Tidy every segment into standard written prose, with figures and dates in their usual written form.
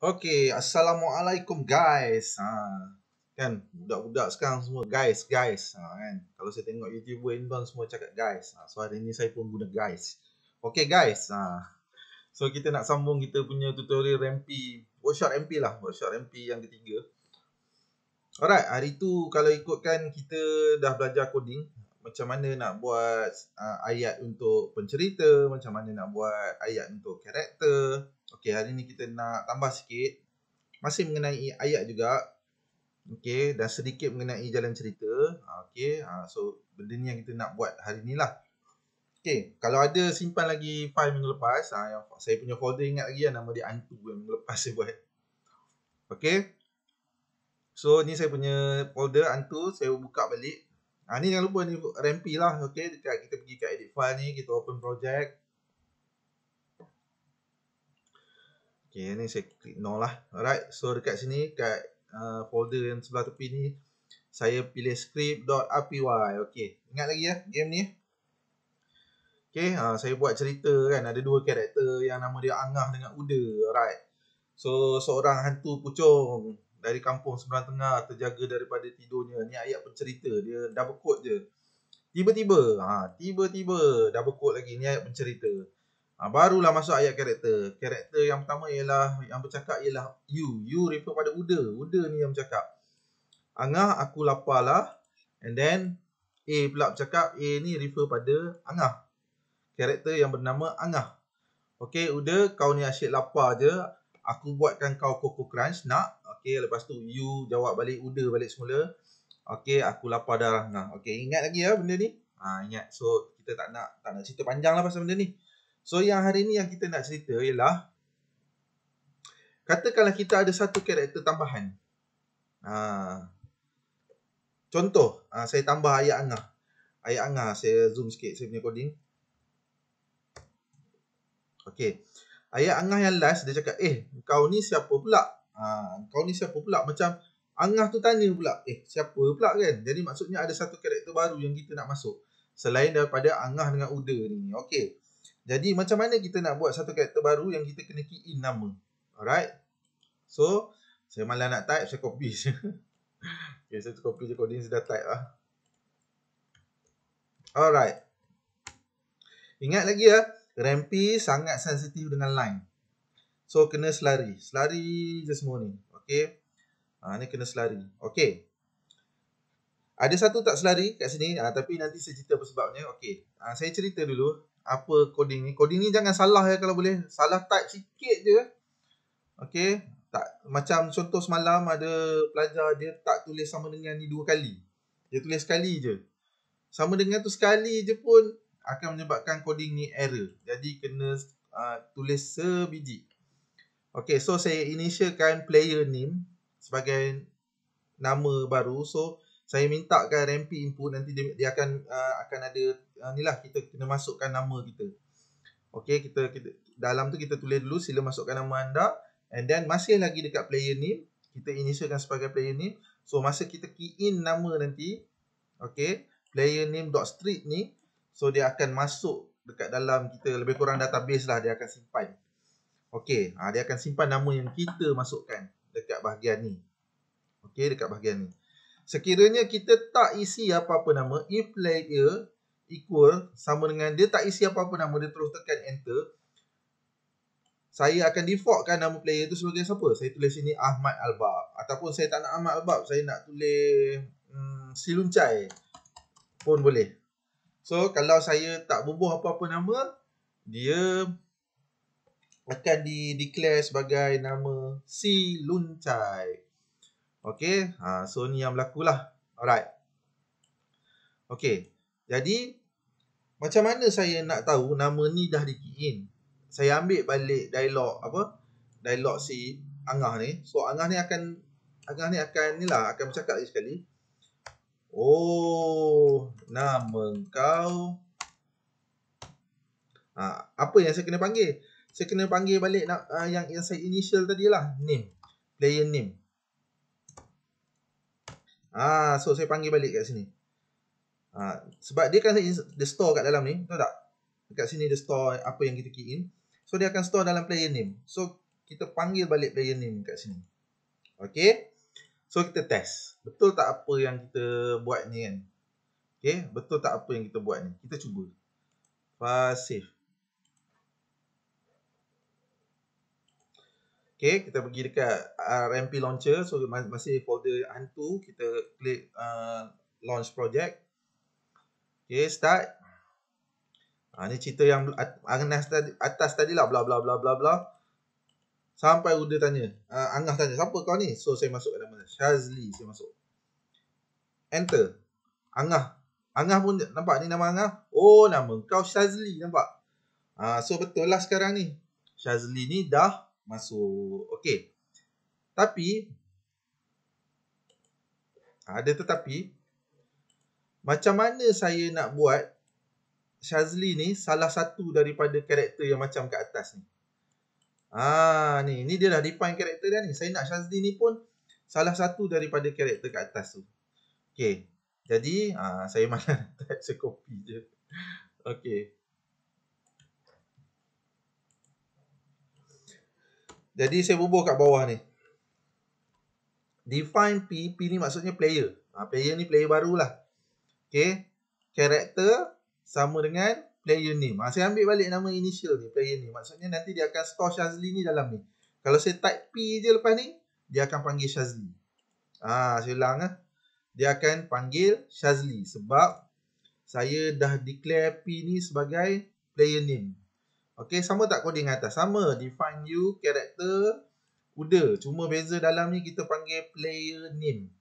Okay, Assalamualaikum guys. Kan budak-budak sekarang semua guys, kan. Kalau saya tengok YouTuber Indon semua cakap guys. So hari ni saya pun guna guys. Okay guys. So kita nak sambung kita punya tutorial MP, workshop MP lah, workshop MP yang ketiga. Alright, hari tu kalau ikutkan kita dah belajar coding, macam mana nak buat ayat untuk pencerita, macam mana nak buat ayat untuk karakter. Okay, hari ni kita nak tambah sikit. Masih mengenai ayat juga. Okay, dan sedikit mengenai jalan cerita. Okay, so benda ni yang kita nak buat hari ni lah. Okay, kalau ada simpan lagi file minggu lepas, yang saya punya folder ingat lagi nama dia Antu yang minggu lepas saya buat. Okay, so ni saya punya folder Antu, saya buka balik. Ni jangan lupa ni Rampi lah. Okay, dekat kita pergi kat edit file ni, kita open project. Okay, ni saya klik no lah. Alright, so dekat sini, kat folder yang sebelah tepi ni, saya pilih script.apy. Okay, ingat lagi ya game ni. Okay, saya buat cerita kan. Ada dua karakter yang nama dia Angah dengan Uda. Alright, so seorang hantu pucung dari kampung seberang tengah terjaga daripada tidurnya. Ni ayat pencerita, dia double quote je. Tiba-tiba double quote lagi. Ni ayat pencerita. Barulah masuk ayat karakter. Karakter yang pertama ialah, yang bercakap ialah you. You refer pada Uda. Uda ni yang bercakap. Angah, aku lapar lah. And then A pula bercakap. A ni refer pada Angah. Karakter yang bernama Angah. Okay, Uda, kau ni asyik lapar je. Aku buatkan kau Coco Crunch, nak? Okay, lepas tu you jawab balik, Uda balik semula. Okay, aku lapar dah. Okay, ingat lagi ya benda ni? Ingat. So, kita tak nak cerita panjang lah pasal benda ni. So, yang hari ni yang kita nak cerita ialah, katakanlah kita ada satu karakter tambahan. Contoh, saya tambah ayat Angah. Ayat Angah, saya zoom sikit saya punya coding. Okay. Ayat Angah yang last, dia cakap, kau ni siapa pula? Kau ni siapa pula? Macam Angah tu tanya pula, siapa pula kan? Jadi maksudnya ada satu karakter baru yang kita nak masuk. Selain daripada Angah dengan Uda ni. Okay. Jadi macam mana kita nak buat satu karakter baru yang kita kena key in nama. Alright. So, saya malah nak type, saya copy je. Okay, saya copy je coding, saya dah type lah. Alright. Ingat lagi ya, Rampi sangat sensitif dengan line. So, kena selari. Selari je semua ni. Okay. Ni kena selari. Okay. Ada satu tak selari kat sini. Tapi nanti saya cerita apa sebabnya. Okay. Saya cerita dulu apa coding ni. Coding ni jangan salah ya kalau boleh. Salah type sikit je. Okay. Tak, macam contoh semalam ada pelajar dia tak tulis sama dengan ni 2 kali. Dia tulis sekali je. Sama dengan tu sekali je pun akan menyebabkan coding ni error. Jadi kena tulis sebiji. Okay, so saya initialkan player name sebagai nama baru. So saya mintakan Rampi input, nanti dia akan ada ni lah, kita kena masukkan nama kita. Okay, kita dalam tu kita tulis dulu, sila masukkan nama anda. And then masih lagi dekat player name, kita initialkan sebagai player name. So masa kita key in nama nanti, okay, player name.street ni, so dia akan masuk dekat dalam kita, lebih kurang database lah dia akan simpan. Okay, dia akan simpan nama yang kita masukkan dekat bahagian ni. Okay, dekat bahagian ni. Sekiranya kita tak isi apa-apa nama, if player equal sama dengan dia tak isi apa-apa nama, dia terus tekan enter, saya akan defaultkan nama player tu sebagai siapa? Saya tulis sini Ahmad Albab. Ataupun saya tak nak Ahmad Albab, saya nak tulis Siluncai pun boleh. So, kalau saya tak bubuh apa-apa nama, dia akan di-declare sebagai nama Siluncai. Okay, so ni yang berlaku lah. Alright. Okay, jadi macam mana saya nak tahu nama ni dah di-key in? Saya ambil balik dialog dialog si Angah ni. So Angah ni akan akan bercakap lagi sekali. Oh, nama kau. Apa yang saya kena panggil? Saya kena panggil balik yang saya initial tadi lah, name, player name. So saya panggil balik kat sini. Sebab dia kan dia store kat dalam ni, tahu tak? Dekat sini dia store apa yang kita key in. So dia akan store dalam player name. So kita panggil balik player name kat sini. Okay. So kita test. Betul tak apa yang kita buat ni kan? Okay. Betul tak apa yang kita buat ni? Kita cuba. Fast save. Okay. Kita pergi dekat RMP launcher. So masih folder hantu. Kita klik launch project. Okay. Start. Ni cerita yang atas tadi lah. Bla bla bla bla bla. Sampai Uda tanya. Angah tanya. Siapa kau ni? So saya masuk nama Shazli. Saya masuk. Enter. Angah. Angah pun nampak ni nama Angah. Oh, nama kau Shazli. Nampak? So betul lah sekarang ni. Shazli ni dah masuk. Okay. Tapi. Ada tetapi. Macam mana saya nak buat Shazli ni salah satu daripada karakter yang macam kat atas ni. Ni dia dah define karakter dah ni. Saya nak Shazli ni pun salah satu daripada karakter kat atas tu. Okay. Jadi, saya malah saya copy je. Okay. Jadi, saya bubuh kat bawah ni. Define P. P ni maksudnya player. Player ni player barulah. Okay. Karakter sama dengan player name. Saya ambil balik nama initial ni, player name. Maksudnya nanti dia akan store Shazli ni dalam ni. Kalau saya type P je lepas ni, dia akan panggil Shazli. Saya ulang Dia akan panggil Shazli sebab saya dah declare P ni sebagai player name. Okay, sama tak coding atas? Sama, define you, character, Uda. Cuma beza dalam ni kita panggil player name.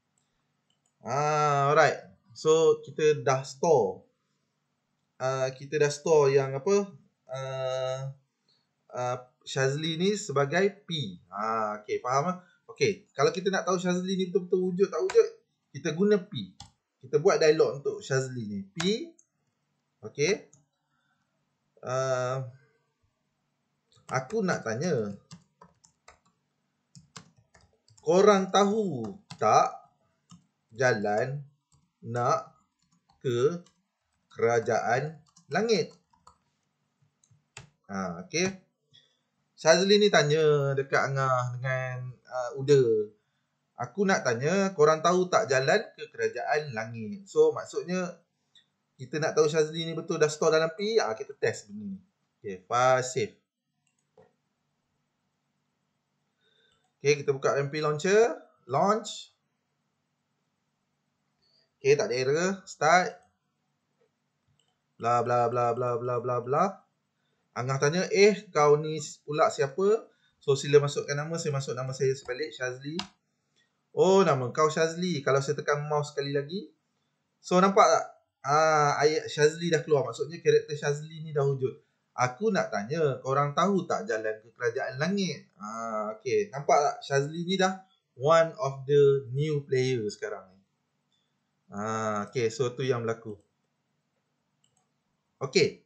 Alright. So, kita dah store. Yang apa? Shazli ni sebagai P. Okay, faham? Okay, kalau kita nak tahu Shazli ni betul-betul wujud tak wujud, kita guna P. Kita buat dialog untuk Shazli ni. P. Okay. Aku nak tanya. Korang tahu tak jalan nak ke kerajaan langit? Okay. Shazli ni tanya dekat Angah dengan Uda. Aku nak tanya, korang tahu tak jalan ke kerajaan langit? So, maksudnya, kita nak tahu Shazli ni betul dah store dalam P. Kita test begini. Okay, fast save. Okay, kita buka MP launcher. Launch. Okay, tak ada error. Start. Bla bla bla bla bla bla bla. Angah tanya, kau ni pula siapa? So, sila masukkan nama. Saya masuk nama saya sebalik, Shazli. Oh, nama kau Shazli. Kalau saya tekan mouse sekali lagi. So, nampak tak? Ayat Shazli dah keluar. Maksudnya, karakter Shazli ni dah wujud. Aku nak tanya, korang tahu tak jalan ke kerajaan langit? Okay, nampak tak? Shazli ni dah one of the new player sekarang ni. Okay, so tu yang berlaku. Okay.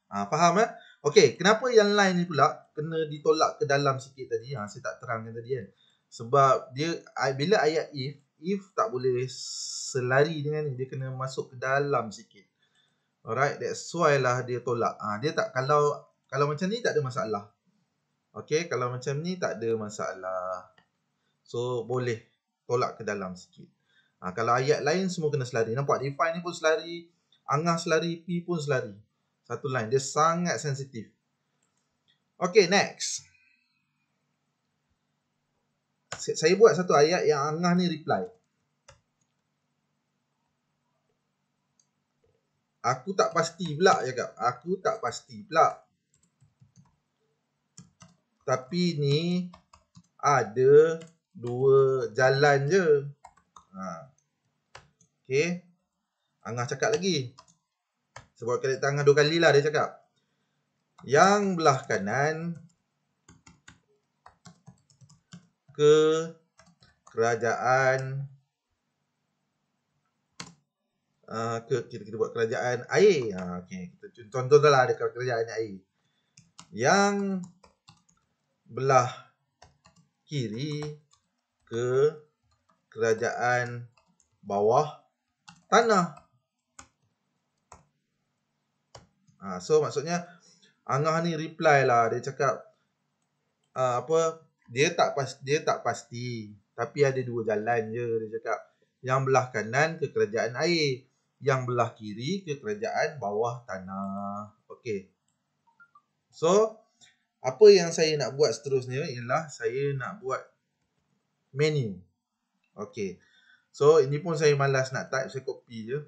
Faham Okay, kenapa yang lain ni pula kena ditolak ke dalam sikit tadi? Saya tak terangkan tadi kan. Sebab dia bila ayat if tak boleh selari dengan ni, dia kena masuk ke dalam sikit. Alright, that's why lah dia tolak. Dia tak, kalau macam ni tak ada masalah. Okay, kalau macam ni tak ada masalah. So boleh tolak ke dalam sikit. Kalau ayat lain semua kena selari. Nampak define ni pun selari, Angah selari, P pun selari. Satu line, dia sangat sensitif. Okay, next. Saya buat satu ayat yang Angah ni reply. Aku tak pasti pula cakap. Aku tak pasti pula. Tapi ni ada 2 jalan je. Okay. Angah cakap lagi. Sebab karakter Angah 2 kali lah dia cakap. Yang belah kanan ke kerajaan kita buat kerajaan air. Okay, kita contohlah ada kerajaan air. Yang belah kiri ke kerajaan bawah tanah. So maksudnya Angah ni reply lah. Dia cakap dia tak pasti. Tapi ada dua jalan je dia cakap. Yang belah kanan ke kerajaan air, yang belah kiri ke kerajaan bawah tanah. Okey. So, apa yang saya nak buat seterusnya ialah saya nak buat menu. Okey. So, ini pun saya malas nak type, saya copy je.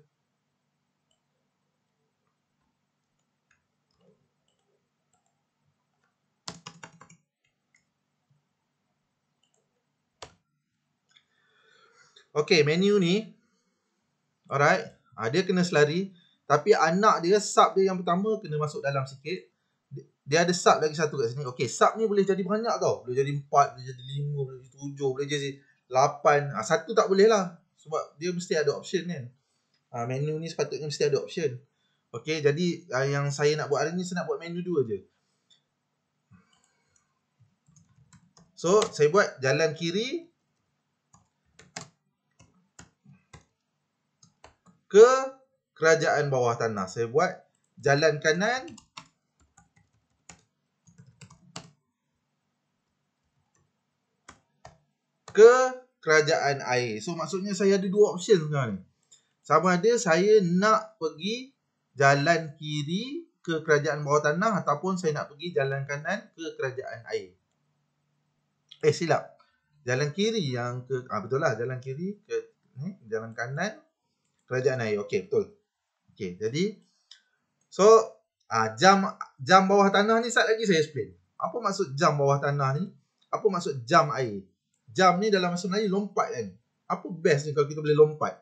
Okey, menu ni. Alright. Dia kena selari. Tapi anak dia, sub dia yang pertama kena masuk dalam sikit. Dia ada sub lagi satu kat sini. Okey, sub ni boleh jadi banyak tau. Boleh jadi 4, boleh jadi 5, boleh jadi 7, boleh jadi 8. Satu tak boleh lah. Sebab dia mesti ada option kan. Menu ni sepatutnya mesti ada option. Okey, jadi yang saya nak buat hari ni, saya nak buat menu 2 je. So, saya buat jalan kiri ke kerajaan bawah tanah. Saya buat jalan kanan ke kerajaan air. So, maksudnya saya ada dua option sekarang ni. Sama ada saya nak pergi jalan kiri ke kerajaan bawah tanah ataupun saya nak pergi jalan kanan ke kerajaan air. Silap. Jalan kiri yang ke betul lah, jalan kiri ke jalan kanan kerajaan air. Okey, betul. Okey, jadi so jam bawah tanah ni sat lagi saya explain. Apa maksud jam bawah tanah ni? Apa maksud jam air? Jam ni dalam bahasa Melayu lompat kan. Apa best ni kalau kita boleh lompat?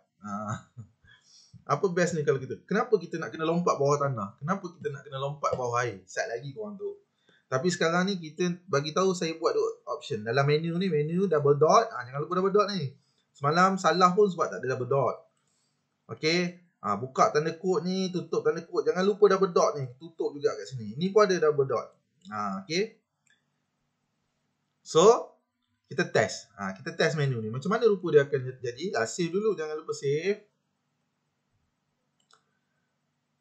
Apa best ni kalau kita? Kenapa kita nak kena lompat bawah tanah? Kenapa kita nak kena lompat bawah air? Sat lagi korang tu. Tapi sekarang ni kita bagi tahu saya buat option. Dalam menu ni, menu double dot. Jangan lupa double dot ni. Semalam salah pun sebab tak ada double dot. Okey. Buka tanda kod ni, tutup tanda kod. Jangan lupa double dot ni. Tutup juga kat sini. Ni pun ada double dot. Okey. So, kita test. Kita test menu ni. Macam mana rupa dia akan jadi. Save dulu. Jangan lupa save.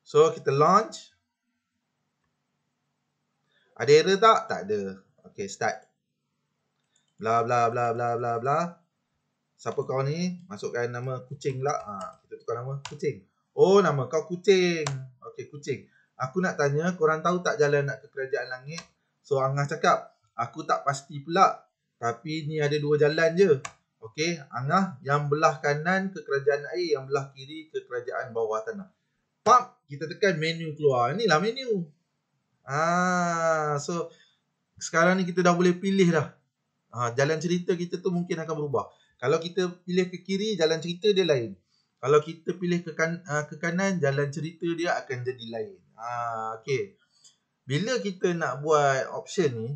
So, kita launch. Ada error tak? Tak ada. Okay, start. Bla bla bla bla bla bla. Siapa kau ni? Masukkan nama kucing pula. Kita tukar nama kucing. Oh, nama kau kucing. Okay, kucing. Aku nak tanya, korang tahu tak jalan nak ke kerajaan langit? So, Angah cakap, aku tak pasti pula. Tapi ni ada dua jalan je. Okay, Angah, yang belah kanan ke kerajaan air, yang belah kiri ke kerajaan bawah tanah. Pam, kita tekan menu keluar. Inilah menu. So sekarang ni kita dah boleh pilih dah. Jalan cerita kita tu mungkin akan berubah. Kalau kita pilih ke kiri, jalan cerita dia lain. Kalau kita pilih ke kanan, jalan cerita dia akan jadi lain. Okay. Bila kita nak buat option ni,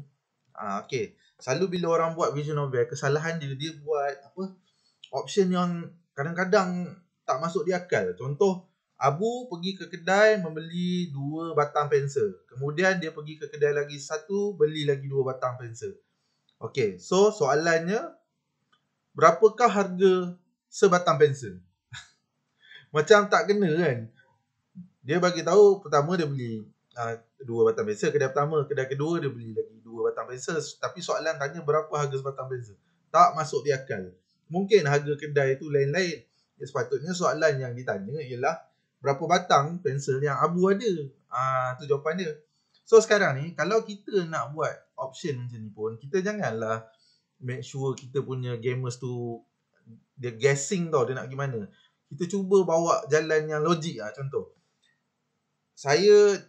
okay. Selalu bila orang buat visual novel, kesalahan dia buat option yang kadang-kadang tak masuk di akal. Contoh, Abu pergi ke kedai membeli 2 batang pensel. Kemudian dia pergi ke kedai lagi satu, beli lagi 2 batang pensel. Okey, so soalannya, berapakah harga sebatang pensel? Macam tak kena kan? Dia bagi tahu pertama dia beli 2 batang pensel kedai pertama, kedai kedua dia beli lagi 2 batang pensel, tapi soalan tanya berapa harga sebatang pensel. Tak masuk di akal. Mungkin harga kedai itu lain-lain. Sepatutnya soalan yang ditanya ialah berapa batang pensel yang Abu ada. Tu jawapan dia. So sekarang ni kalau kita nak buat option macam ni pun, kita janganlah make sure kita punya gamers tu dia guessing tau dia nak pergi mana. Kita cuba bawa jalan yang logik contoh.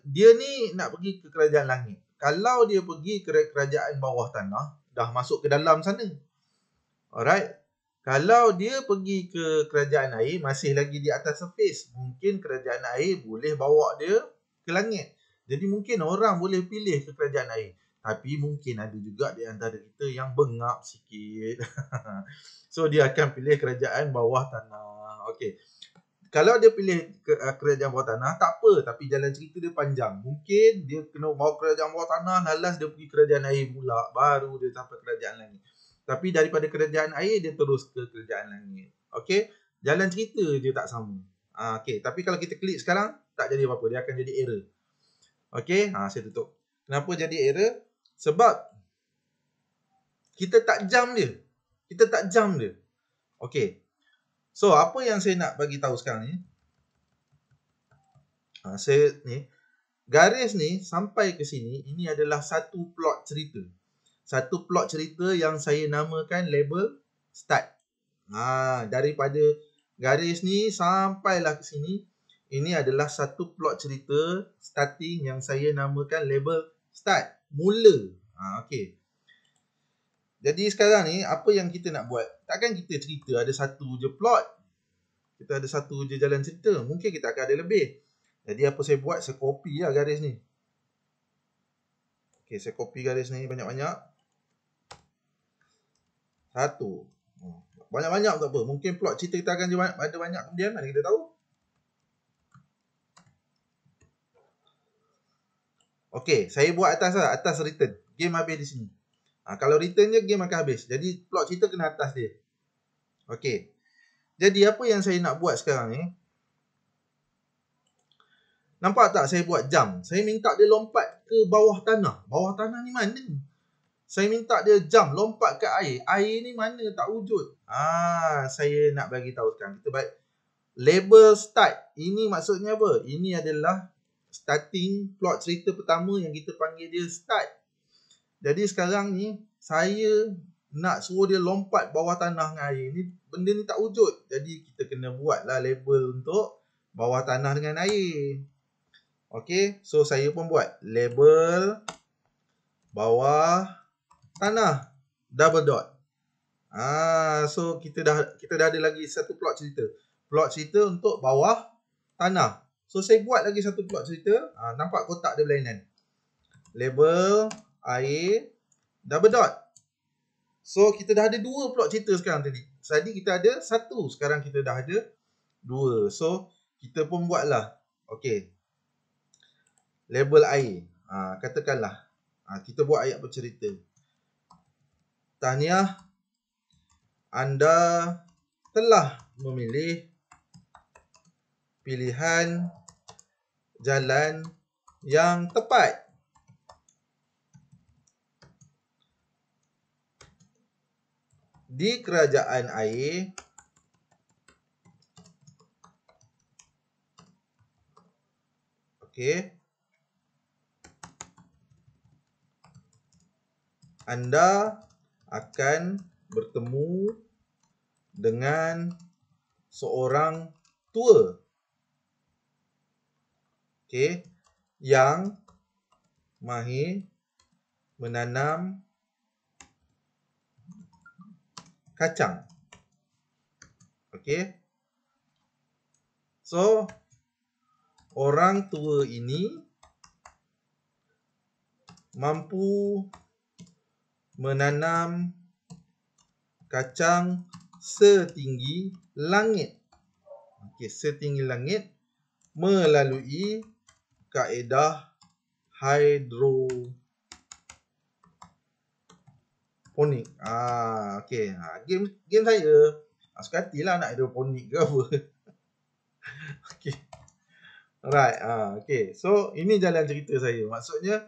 Dia ni nak pergi ke kerajaan langit. Kalau dia pergi ke kerajaan bawah tanah, dah masuk ke dalam sana. Alright. Kalau dia pergi ke kerajaan air, masih lagi di atas surface. Mungkin kerajaan air boleh bawa dia ke langit. Jadi mungkin orang boleh pilih ke kerajaan air. Tapi mungkin ada juga di antara kita yang bengap sikit. So dia akan pilih kerajaan bawah tanah. Okay. Kalau dia pilih kerajaan bawah tanah, tak apa. Tapi jalan cerita dia panjang. Mungkin dia kena bawa kerajaan bawah tanah, lalas dia pergi kerajaan air pula. Baru dia sampai kerajaan langit. Tapi daripada kerajaan air, dia terus ke kerajaan langit. Okay. Jalan cerita dia tak sama. Okay. Tapi kalau kita klik sekarang, tak jadi apa-apa. Dia akan jadi error. Okay. Saya tutup. Kenapa jadi error? Sebab Kita tak jam dia. Okey. So, apa yang saya nak bagi tahu sekarang ni? Saya ni garis ni sampai ke sini, ini adalah satu plot cerita. Satu plot cerita yang saya namakan label start. Daripada garis ni sampailah ke sini, ini adalah satu plot cerita starting yang saya namakan label start. Mula. Okey. Jadi sekarang ni, apa yang kita nak buat? Takkan kita cerita ada satu je plot. Kita ada satu je jalan cerita. Mungkin kita akan ada lebih. Jadi apa saya buat? Saya copy lah garis ni. Okey, saya copy garis ni banyak-banyak. Satu. Banyak-banyak tak apa. Mungkin plot cerita kita akan ada banyak kemudian. Mana kita tahu. Okey, saya buat atas lah. Atas return. Game habis di sini. Kalau return je, game akan habis. Jadi plot cerita kena atas dia. Okey. Jadi apa yang saya nak buat sekarang ni? Nampak tak saya buat jump? Saya minta dia lompat ke bawah tanah. Bawah tanah ni mana? Saya minta dia jump, lompat ke air. Air ni mana tak wujud. Saya nak bagi tahu sekarang. Kita baik. Label start. Ini maksudnya apa? Ini adalah starting plot cerita pertama yang kita panggil dia start. Jadi sekarang ni saya nak suruh dia lompat bawah tanah dengan air. Ni benda ni tak wujud. Jadi kita kena buatlah label untuk bawah tanah dengan air. Okey, so saya pun buat label bawah tanah double dot. So kita dah ada lagi satu plot cerita. Plot cerita untuk bawah tanah. So saya buat lagi satu plot cerita. Nampak kotak dia berlainan. Label air double dot. So kita dah ada dua plot cerita sekarang tadi. Tadi kita ada satu, sekarang kita dah ada dua. So kita pun buatlah. Okey. Label air. Katakanlah kita buat ayat bercerita. Tahniah, anda telah memilih pilihan jalan yang tepat. Di kerajaan air, okey, anda akan bertemu dengan seorang tua, okey, yang mahir menanam kacang. Okey. So orang tua ini mampu menanam kacang setinggi langit. Okey, setinggi langit melalui kaedah hidroponik. Okey. Game saya suka hatilah nak hidroponik ke apa. Okey. Alright. Okey. So ini jalan cerita saya. Maksudnya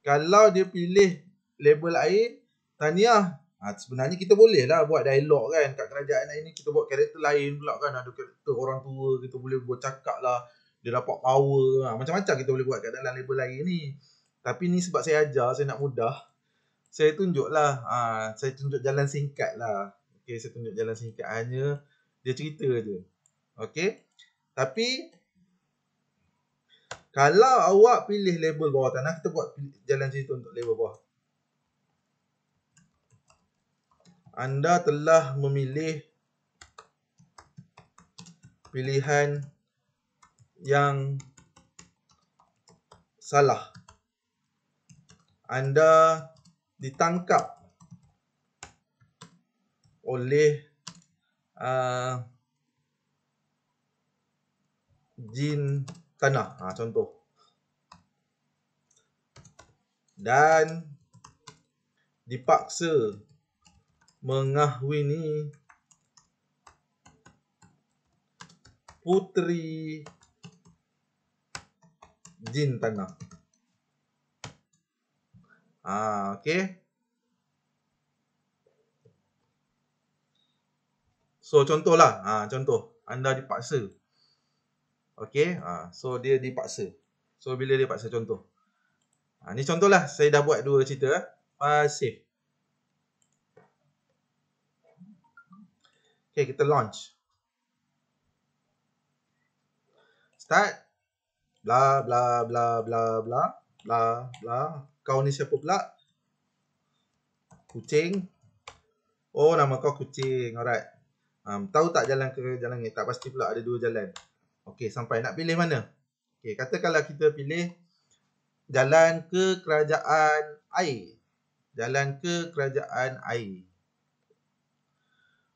kalau dia pilih label air, tahniah. Sebenarnya kita boleh lah buat dialog kan. Kat kerajaan air ni kita buat karakter lain pula kan. Ada karakter orang tua, kita boleh bercakap lah. Dia dapat power. Macam-macam kita boleh buat kat dalam label air ni. Tapi ni sebab saya ajar, saya nak mudah. Saya tunjuk lah. Saya tunjuk jalan singkat lah. Okay, saya tunjuk jalan singkat. Hanya dia cerita je. Okay. Tapi kalau awak pilih label bawah tanah, kita buat jalan cerita untuk label bawah. Anda telah memilih pilihan yang salah. Anda ditangkap oleh jin tanah, contoh. Dan dipaksa mengahwini puteri jin tanah. Okey. So contohlah, contoh anda dipaksa. Okey, so dia dipaksa. So bila dia paksa, contoh. Ni contohlah, saya dah buat dua cerita. Save. Okay, kita launch. Start. Bla bla bla bla bla bla bla. Kau ni siapa pula? Kucing. Oh, nama kau Kucing. Alright. Tahu tak jalan ke jalan ni? Tak pasti pula, ada dua jalan. Okey, sampai nak pilih mana? Okey, katakanlah kita pilih jalan ke kerajaan air. Jalan ke kerajaan air.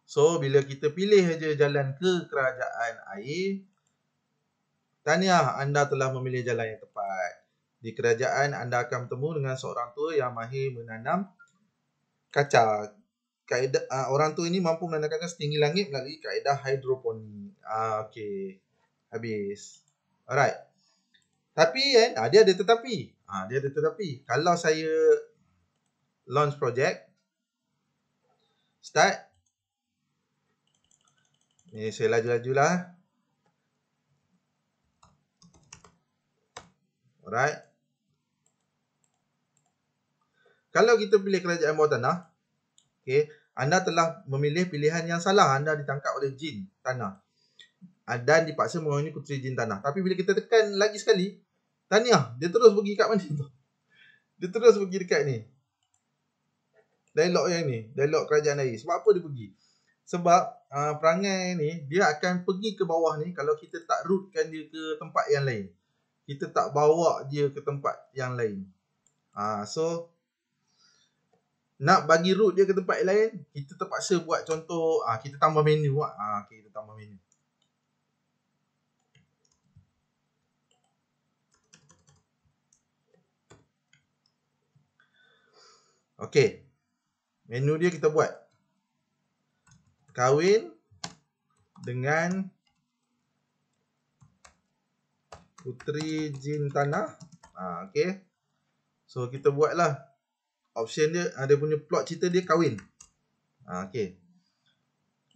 So, bila kita pilih aja jalan ke kerajaan air, tahniah, anda telah memilih jalan yang tepat. Di kerajaan, anda akan bertemu dengan seorang tua yang mahir menanam kacang. Orang tua ini mampu menanam kacang setinggi langit melalui kaedah hidroponik. Okey. Habis. Alright. Tapi kan, dia ada tetapi. Dia ada tetapi. Kalau saya launch project, start. Ni saya laju-lajulah. Alright. Kalau kita pilih kerajaan bawah tanah, okay, anda telah memilih pilihan yang salah. Anda ditangkap oleh jin tanah dan dipaksa mengawini puteri jin tanah. Tapi bila kita tekan lagi sekali, tahniah, dia terus pergi kat mana tu? Dia terus pergi dekat ni. Dialog yang ni, dialog kerajaan air. Sebab apa dia pergi? Sebab perangai ni, dia akan pergi ke bawah ni kalau kita tak rootkan dia ke tempat yang lain. Kita tak bawa dia ke tempat yang lain. So, nak bagi root dia ke tempat lain, kita terpaksa buat contoh, kita tambah menu. Okay, kita tambah menu. Okay. Menu dia kita buat. Kahwin dengan puteri jin tanah. Okay. So, kita buatlah. Option dia, dia punya plot cerita dia kahwin. Okay.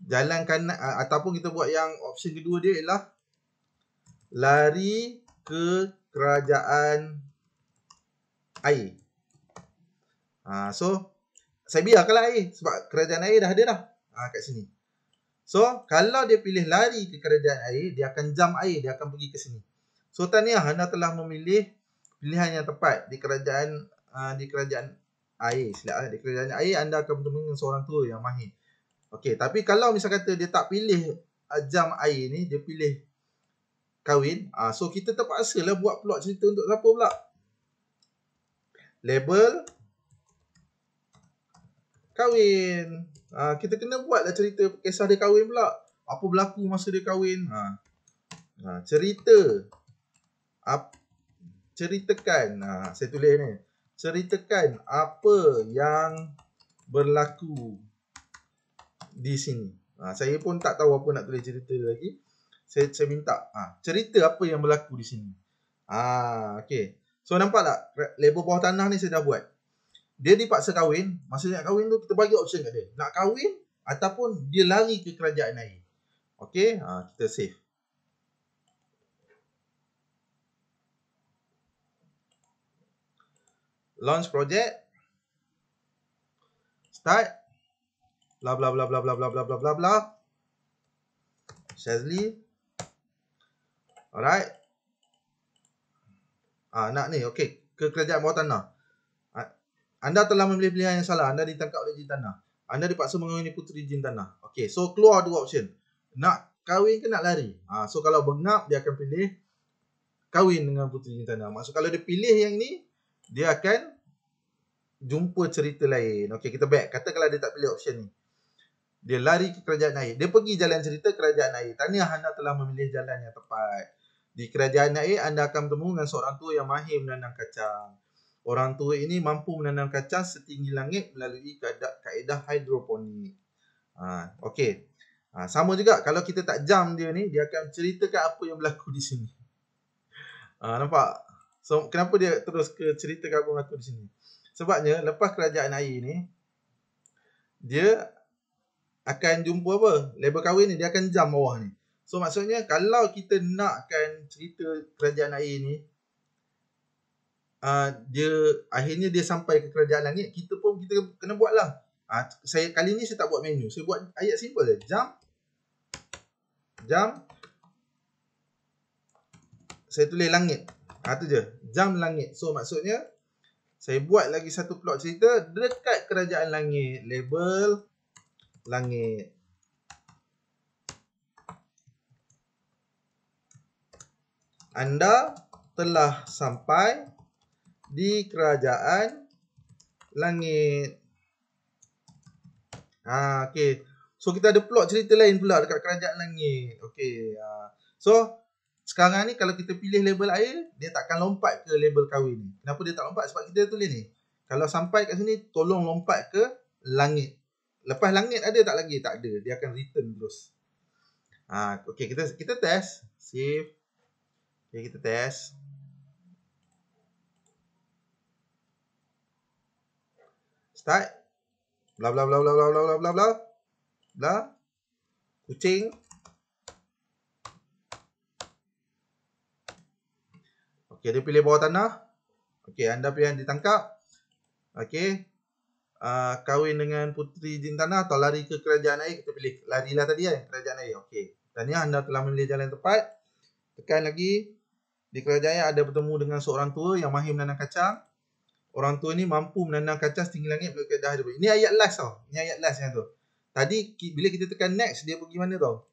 Jalan kanan, ataupun kita buat yang option kedua dia ialah lari ke kerajaan air. So, saya biarkanlah air sebab kerajaan air dah ada dah kat sini. So, kalau dia pilih lari ke kerajaan air, dia akan jump air, dia akan pergi ke sini. So, tahniah, anda telah memilih pilihan yang tepat di kerajaan air. Di kerajaan air, anda akan bertemu dengan seorang tua yang mahir. Okey, tapi kalau misal kata dia tak pilih jump air ni, dia pilih kahwin, so kita terpaksa lah buat plot cerita untuk siapa pula? Label kahwin. Kita kena buatlah cerita kisah dia kahwin pula. Apa berlaku masa dia kahwin? Ceritakan. Saya tulis ni. Ceritakan apa yang berlaku di sini. Saya pun tak tahu apa nak tulis cerita lagi. Saya minta cerita apa yang berlaku di sini. Okay. So nampak tak? Label bawah tanah ni saya dah buat. Dia dipaksa kahwin. Masa nak kahwin tu kita bagi option kat dia. Nak kahwin ataupun dia lari ke kerajaan air. Okay. Kita save. Launch project. Start. Bla bla bla bla bla bla bla bla bla bla. Shazli. Alright. Nak ni. Okay. Ke kerajaan bawah tanah. Anda telah memilih pilihan yang salah. Anda ditangkap oleh jin tanah. Anda dipaksa mengawini puteri jin tanah. Okay. So, keluar dua option. Nak kahwin ke nak lari? So, kalau bengap, dia akan pilih kahwin dengan puteri jin tanah. Maksud kalau dia pilih yang ni, dia akan jumpa cerita lain. Okay, kita back. Katakanlah dia tak pilih option ni. Dia lari ke kerajaan air. Dia pergi jalan cerita kerajaan air. Tahniah, anda telah memilih jalan yang tepat. Di kerajaan air, anda akan bertemu dengan seorang tua yang mahir menanam kacang. Orang tua ini mampu menanam kacang setinggi langit melalui kaedah hidroponik. Okay. Sama juga kalau kita tak jam dia ni, dia akan ceritakan apa yang berlaku di sini. Nampak? So, kenapa dia terus ke ceritakan apa yang berlaku di sini? Sebabnya, lepas kerajaan air ni, dia akan jumpa apa? Label kahwin ni dia akan jump bawah ni. So maksudnya kalau kita nakkan cerita kerajaan air ni dia akhirnya dia sampai ke kerajaan langit, kita kena buatlah. Saya kali ni saya tak buat menu. Saya buat ayat simple je. Jump. Saya tulis langit. Tu je. Jump langit. So maksudnya saya buat lagi satu plot cerita dekat kerajaan langit. Label langit. Anda telah sampai di kerajaan langit. Okay. So kita ada plot cerita lain pula dekat kerajaan langit. Okay. So sekarang ni kalau kita pilih label air, dia takkan lompat ke label kahwin. Kenapa dia tak lompat? Sebab kita tulis ni. Kalau sampai kat sini, tolong lompat ke langit. Lepas langit ada tak lagi? Tak ada. Dia akan return terus. Okay, kita test. Save. Okay, kita test. Start. Bla bla bla bla bla bla bla bla bla. Kucing. Okey, dia pilih bawah tanah. Okey, anda pilihan ditangkap. Okey. Kahwin dengan puteri jin tanah atau lari ke kerajaan air. Kita pilih larilah tadi kan, kerajaan air. Okey. Tahniah, anda telah memilih jalan yang tepat. Tekan lagi. Di kerajaan air ada bertemu dengan seorang tua yang mahir menanam kacang. Orang tua ni mampu menanam kacang setinggi langit melukis dah. Ini ayat last tau. Ini ayat last yang tu. Tadi bila kita tekan next, dia pergi mana tau?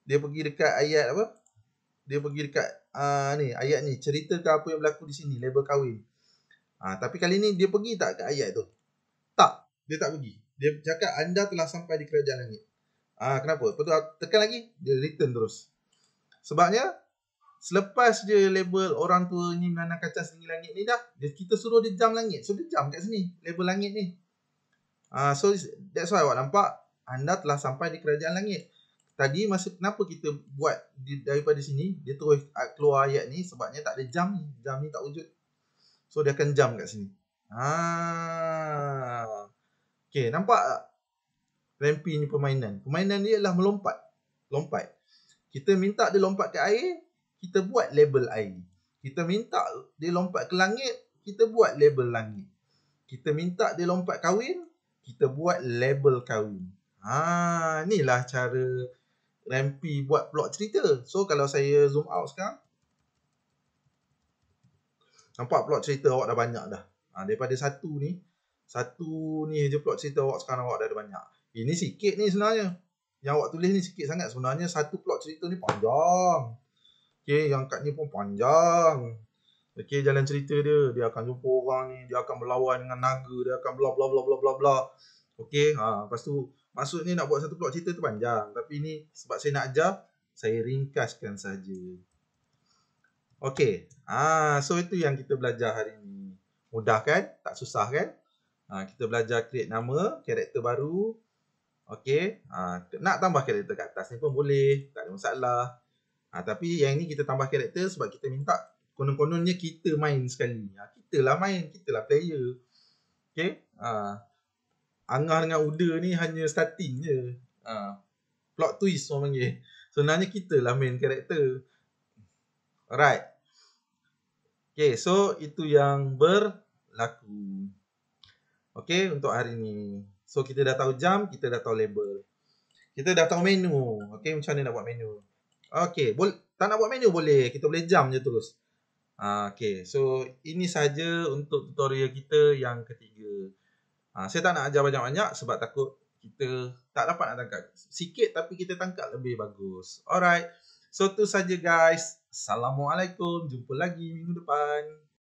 Dia pergi dekat ayat apa? Dia pergi dekat ni, ayat ni. Ceritakan apa yang berlaku di sini. Label kahwin. Tapi kali ni dia pergi tak ke ayat tu? Tak. Dia tak pergi. Dia cakap anda telah sampai di kerajaan langit. Kenapa? Lepas tu tekan lagi, dia return terus. Sebabnya selepas je label orang tua ni menanam kacang setinggi langit ni dah, kita suruh dia jump langit. So dia jump kat sini, label langit ni. So that's why awak nampak anda telah sampai di kerajaan langit. Tadi kenapa kita buat daripada sini, dia terus keluar ayat ni sebabnya tak ada jump ni. Jump ni tak wujud. So dia akan jump kat sini. Okay, nampak tak? Rampy ni permainan. Permainan ni adalah melompat. Lompat. Kita minta dia lompat ke air, kita buat label air. Kita minta dia lompat ke langit, kita buat label langit. Kita minta dia lompat kahwin, kita buat label kahwin. Inilah cara Rampy buat plot cerita. So kalau saya zoom out sekarang, nampak plot cerita awak dah banyak dah. Daripada satu ni je plot cerita awak sekarang awak dah ada banyak. Ini sikit ni sebenarnya. Yang awak tulis ni sikit sangat. Sebenarnya satu plot cerita ni panjang. Okay, yang kat ni pun panjang. Okay, jalan cerita dia akan jumpa orang ni, dia akan berlawan dengan naga, dia akan bla bla bla bla bla bla. Okay, lepas tu maksudnya nak buat satu plot cerita tu panjang. Tapi ni sebab saya nak ajar, saya ringkaskan saja. Okay, so itu yang kita belajar hari ni. Mudah kan? Tak susah kan? Kita belajar create nama, karakter baru. Okay, nak tambah karakter kat atas ni pun boleh, tak ada masalah. Tapi yang ni kita tambah karakter sebab kita minta konon-kononnya kita main sekali. Kita lah main, kita lah player. Okay, Angah dengan Uda ni hanya starting je. Plot twist orang panggil. Sebenarnya kita lah main karakter. Alright. Okay, so itu yang berlaku. Okay, untuk hari ni. So kita dah tahu jam, kita dah tahu label. Kita dah tahu menu. Okay, macam mana nak buat menu. Okay, tak nak buat menu boleh. Kita boleh jam je terus. Okay, so ini saja untuk tutorial kita yang ketiga. Saya tak nak ajar banyak-banyak sebab takut kita tak dapat nak tangkap. Sikit tapi kita tangkap lebih bagus. Alright, so itu saja guys. Assalamualaikum. Jumpa lagi minggu depan.